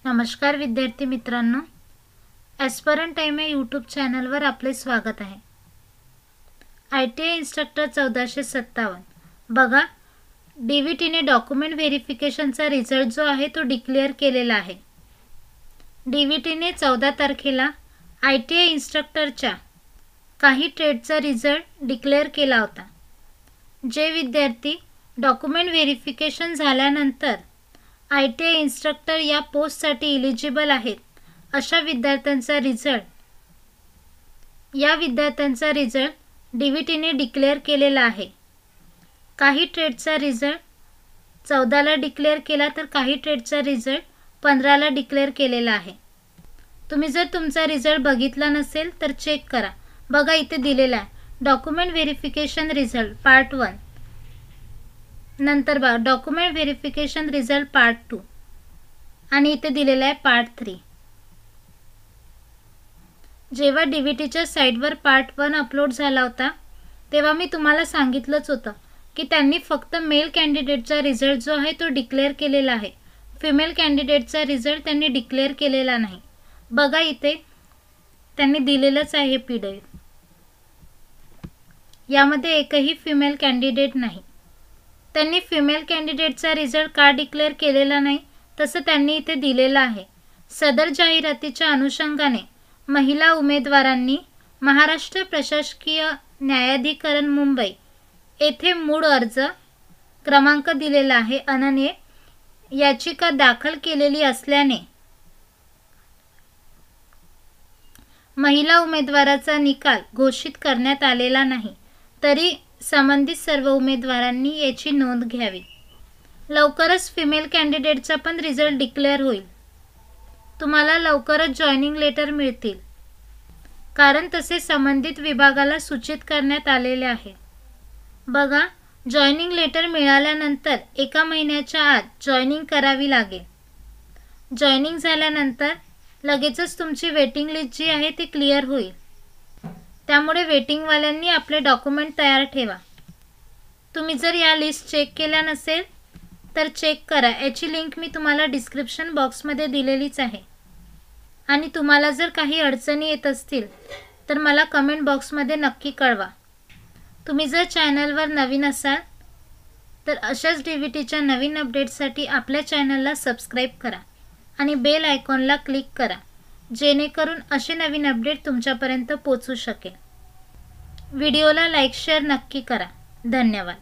नमस्कार विद्यार्थी मित्रांनो, ॲस्परंट टाइम या यूट्यूब चॅनलवर आपले स्वागत आहे। ITI इन्स्ट्रक्टर 1457 बघा, DVTने डॉक्युमेंट व्हेरिफिकेशनचा रिझल्ट जो आहे तो डिक्लेअर केलेला आहे। DVTने 14 तारखेला ITI इन्स्ट्रक्टरच्या काही ट्रेडचा रिझल्ट डिक्लेअर केला होता। जे विद्यार्थी डॉक्युमेंट व्हेरिफिकेशन झाल्यानंतर ITI इन्स्ट्रक्टर या पोस्टसाठी एलिजिबल आहेत, अशा विद्यार्थ्यांचा रिझल्ट DVTने डिक्लेअर केलेला आहे। काही ट्रेडचा रिझल्ट 14ला डिक्लेअर केला तर काही ट्रेडचा रिझल्ट 15ला डिक्लेअर केलेला आहे। तुम्ही जर तुमचा रिझल्ट बघितला नसेल तर चेक करा। बघा, इथे दिलेला आहे डॉक्युमेंट व्हेरिफिकेशन रिझल्ट पार्ट 1, नंतर बघा डॉक्युमेंट व्हेरिफिकेशन रिझल्ट पार्ट 2 आणि इथे दिलेला आहे पार्ट 3। जेव्हा DVTच्या साइटवर पार्ट 1 अपलोड झाला होता तेव्हा मी तुम्हाला सांगितलंच होतं की त्यांनी फक्त मेल कॅन्डिडेटचा रिझल्ट जो आहे तो डिक्लेअर केलेला आहे, फिमेल कॅन्डिडेटचा रिझल्ट त्यांनी डिक्लेअर केलेला नाही। बघा, इथे त्यांनी दिलेलंच आहे PDF, यामध्ये एकही फिमेल कॅन्डिडेट नाही। त्यांनी फिमेल कॅन्डिडेटचा रिझल्ट का डिक्लेअर केलेला नाही तसं त्यांनी इथे दिलेलं आहे। सदर जाहिरातीच्या अनुषंगाने महिला उमेदवारांनी महाराष्ट्र प्रशासकीय न्यायाधिकरण मुंबई येथे मूळ अर्ज क्रमांक दिलेला आहे अनन्य याचिका दाखल केलेली असल्याने महिला उमेदवाराचा निकाल घोषित करण्यात आलेला नाही, तरी संबंधित सर्व उमेदवारांनी याची नोंद घ्यावी। लवकरच फिमेल कॅन्डिडेटचा पण रिझल्ट डिक्लेअर होईल। तुम्हाला लवकरच जॉइनिंग लेटर मिळतील, कारण तसे संबंधित विभागाला सूचित करण्यात आलेले आहे। बघा, जॉइनिंग लेटर मिळाल्यानंतर 1 महिन्याच्या आत जॉइनिंग करावी लागेल। जॉइनिंग झाल्यानंतर लगेचच तुमची वेटिंग लिस्ट जी आहे ती क्लिअर होईल। त्यामुळे वेटिंगवाल्यांनी आपले डॉक्युमेंट तयार ठेवा। तुम्ही जर या लिस्ट चेक केल्या नसेल तर चेक करा, याची लिंक मी तुम्हाला डिस्क्रिप्शन बॉक्समध्ये दिलेलीच आहे। आणि तुम्हाला जर काही अडचणी येत असतील तर मला कमेंट बॉक्समध्ये नक्की कळवा। तुम्ही जर चॅनलवर नवीन असाल तर अशाच DVTच्या नवीन अपडेट्ससाठी आपल्या चॅनलला सबस्क्राईब करा आणि बेल आयकॉनला क्लिक करा, जेणेकरून असे नवीन अपडेट तुमच्यापर्यंत पोहोचू शकेल। व्हिडिओला लाईक शेअर नक्की करा। धन्यवाद।